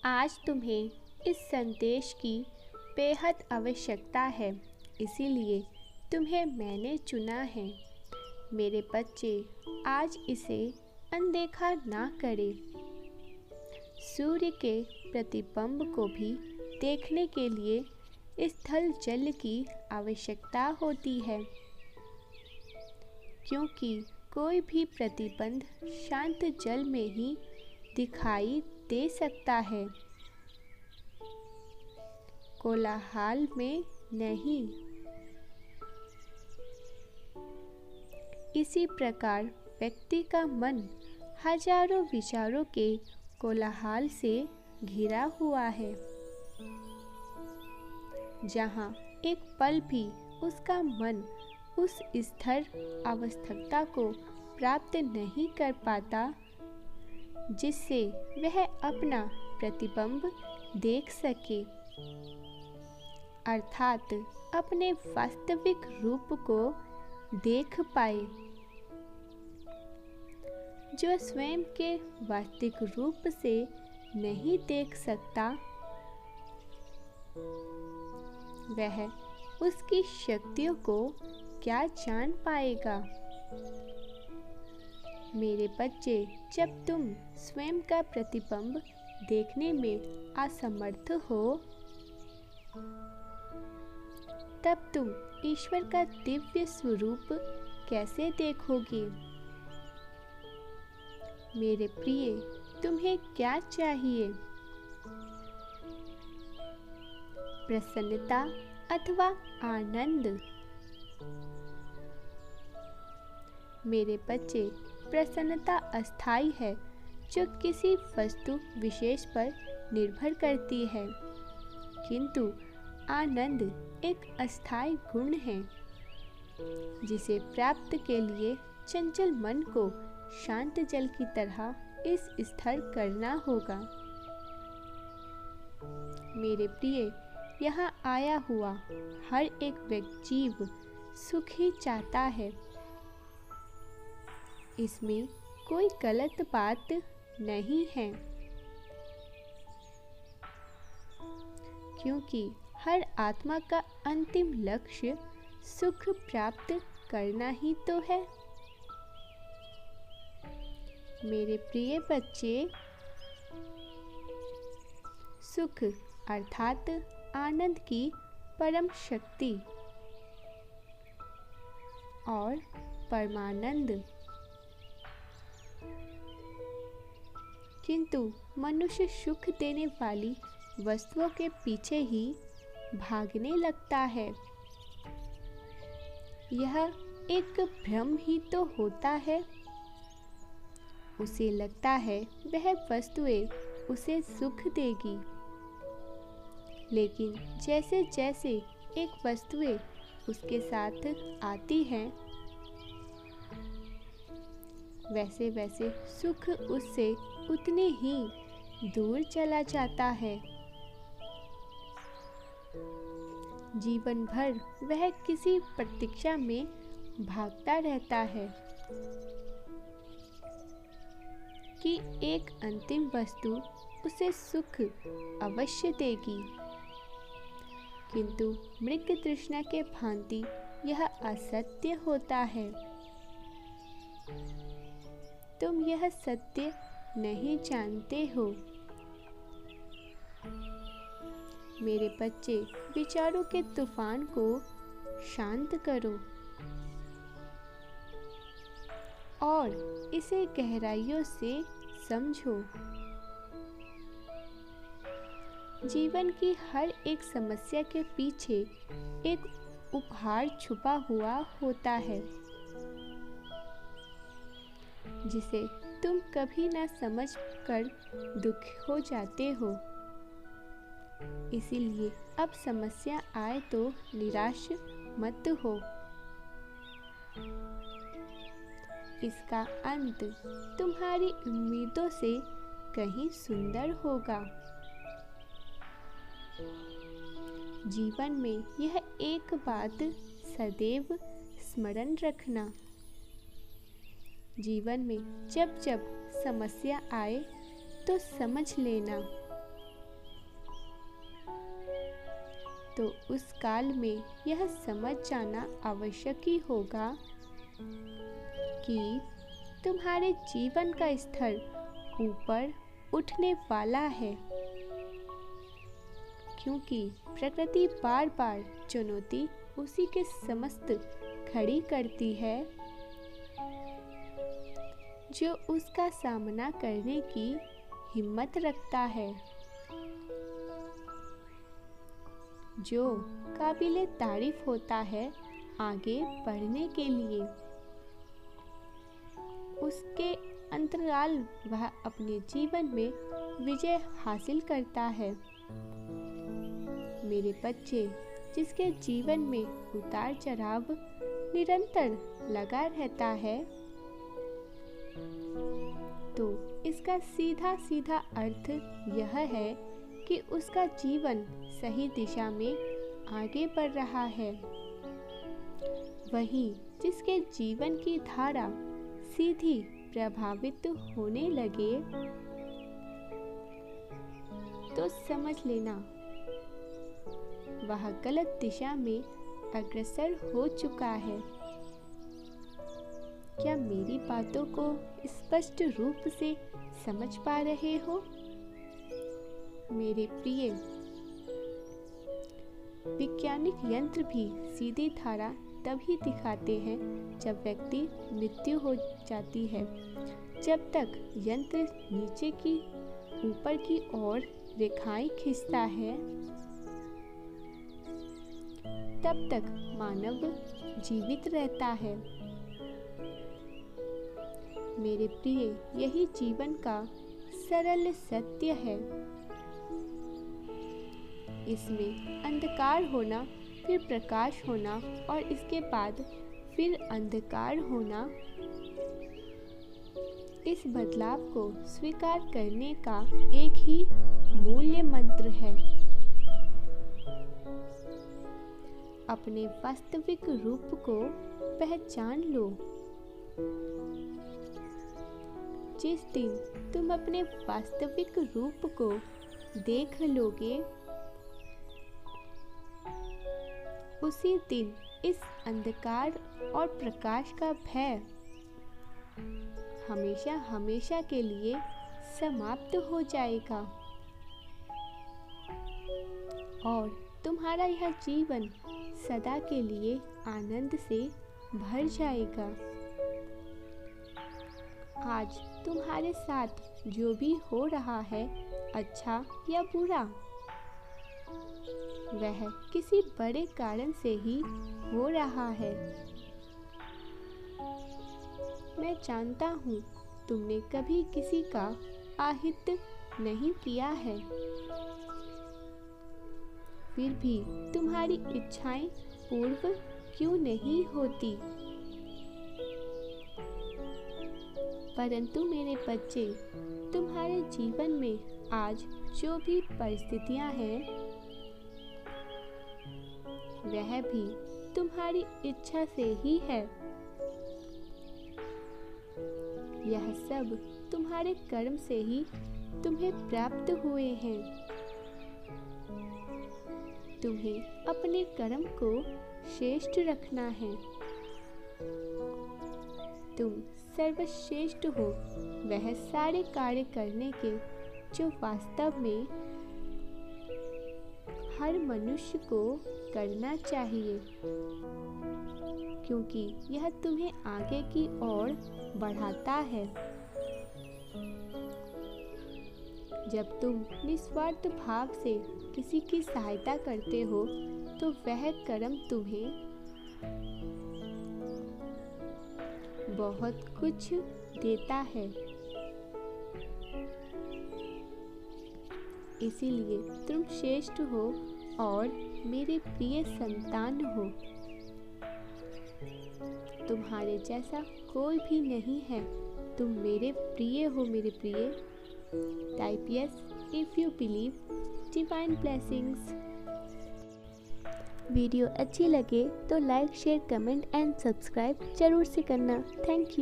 आज तुम्हें इस संदेश की बेहद आवश्यकता है, इसीलिए तुम्हें मैंने चुना है। मेरे बच्चे, आज इसे अनदेखा ना करें। सूर्य के प्रतिबिंब को भी देखने के लिए स्थल जल की आवश्यकता होती है, क्योंकि कोई भी प्रतिबिंब शांत जल में ही दिखाई दे सकता है, कोलाहल में नहीं। इसी प्रकार व्यक्ति का मन हजारों विचारों के कोलाहल से घिरा हुआ है। जहाँ एक पल भी उसका मन उस स्थिर अवस्था को प्राप्त नहीं कर पाता जिससे वह अपना प्रतिबिंब देख सके, अर्थात अपने वास्तविक रूप को देख पाए। जो स्वयं के वास्तविक रूप से नहीं देख सकता, वह उसकी शक्तियों को क्या जान पाएगा। मेरे बच्चे, जब तुम स्वयं का प्रतिबिंब देखने में असमर्थ हो, तब तुम ईश्वर का दिव्य स्वरूप कैसे देखोगे। मेरे प्रिय, तुम्हें क्या चाहिए? प्रसन्नता अथवा आनंद? मेरे बच्चे, प्रसन्नता अस्थायी है, जो किसी वस्तु विशेष पर निर्भर करती है, किंतु आनंद एक अस्थायी गुण है, जिसे प्राप्त के लिए चंचल मन को शांत जल की तरह इस स्थिर करना होगा। मेरे प्रिय, यहाँ आया हुआ हर एक जीव सुख ही चाहता है। इसमें कोई गलत बात नहीं है, क्योंकि हर आत्मा का अंतिम लक्ष्य सुख प्राप्त करना ही तो है। मेरे प्रिय बच्चे, सुख अर्थात आनंद की परम शक्ति और परमानंद, किंतु मनुष्य सुख देने वाली वस्तुओं के पीछे ही भागने लगता है। यह एक भ्रम ही तो होता है। उसे लगता है वह वस्तुएं उसे सुख देगी, लेकिन जैसे जैसे एक वस्तुएं उसके साथ आती हैं, वैसे वैसे सुख उससे उतने ही दूर चला जाता है। जीवन भर वह किसी प्रतीक्षा में भागता रहता है कि एक अंतिम वस्तु उसे सुख अवश्य देगी, किंतु मृग तृष्णा के भांति यह असत्य होता है। तुम यह सत्य नहीं जानते हो। मेरे बच्चे, विचारों के तूफान को शांत करो और इसे गहराइयों से समझो। जीवन की हर एक समस्या के पीछे एक उपहार छुपा हुआ होता है, जिसे तुम कभी ना समझ कर दुख हो जाते हो। इसीलिए अब समस्या आए तो निराश मत हो। इसका अंत तुम्हारी उम्मीदों से कहीं सुंदर होगा। जीवन में यह एक बात सदैव स्मरण रखना, जीवन में जब जब समस्या आए तो समझ लेना तो उस काल में यह समझ जाना आवश्यक ही होगा कि तुम्हारे जीवन का स्तर ऊपर उठने वाला है, क्योंकि प्रकृति बार बार चुनौती उसी के समस्त खड़ी करती है जो उसका सामना करने की हिम्मत रखता है, जो काबिले तारीफ होता है आगे बढ़ने के लिए। उसके अंतराल वह अपने जीवन में विजय हासिल करता है। मेरे बच्चे, जिसके जीवन में उतार चढ़ाव निरंतर लगा रहता है, तो इसका सीधा सीधा अर्थ यह है कि उसका जीवन सही दिशा में आगे बढ़ रहा है। वहीं जिसके जीवन की धारा सीधी प्रभावित होने लगे, तो समझ लेना वह गलत दिशा में अग्रसर हो चुका है। क्या मेरी बातों को स्पष्ट रूप से समझ पा रहे हो? मेरे प्रिय, वैज्ञानिक यंत्र भी सीधी धारा तभी दिखाते हैं जब व्यक्ति मृत्यु हो जाती है। जब तक यंत्र नीचे की ऊपर की ओर रेखाएं खींचता है, तब तक मानव जीवित रहता है। मेरे प्रिय, यही जीवन का सरल सत्य है। इसमें अंधकार होना, फिर प्रकाश होना और इसके बाद फिर अंधकार होना, इस बदलाव को स्वीकार करने का एक ही मूल्य मंत्र है। अपने वास्तविक रूप को पहचान लो। जिस दिन तुम अपने वास्तविक रूप को देख लोगे, उसी दिन इस अंधकार और प्रकाश का भय हमेशा हमेशा के लिए समाप्त हो जाएगा और तुम्हारा यह जीवन सदा के लिए आनंद से भर जाएगा। आज तुम्हारे साथ जो भी हो रहा है, अच्छा या बुरा, वह किसी बड़े कारण से ही हो रहा है। मैं जानता हूँ तुमने कभी किसी का आहित नहीं किया है, फिर भी तुम्हारी इच्छाएं पूर्ण क्यों नहीं होती। परंतु मेरे बच्चे, तुम्हारे जीवन में आज जो भी परिस्थितियां हैं, वह भी तुम्हारी इच्छा से ही है। यह सब तुम्हारे कर्म से ही तुम्हें प्राप्त हुए हैं। तुम्हें अपने कर्म को श्रेष्ठ रखना है। तुम सर्वश्रेष्ठ हो वह सारे कार्य करने के जो वास्तव में हर मनुष्य को करना चाहिए, क्योंकि यह तुम्हें आगे की ओर बढ़ाता है। जब तुम निस्वार्थ भाव से किसी की सहायता करते हो, तो वह कर्म तुम्हें बहुत कुछ देता है। इसीलिए तुम श्रेष्ठ हो और मेरे प्रिय संतान हो। तुम्हारे जैसा कोई भी नहीं है। तुम मेरे प्रिय हो। मेरे प्रिय, type yes if you believe. Divine blessings. Video अच्छी लगे तो like, share, comment and subscribe जरूर से करना। Thank you.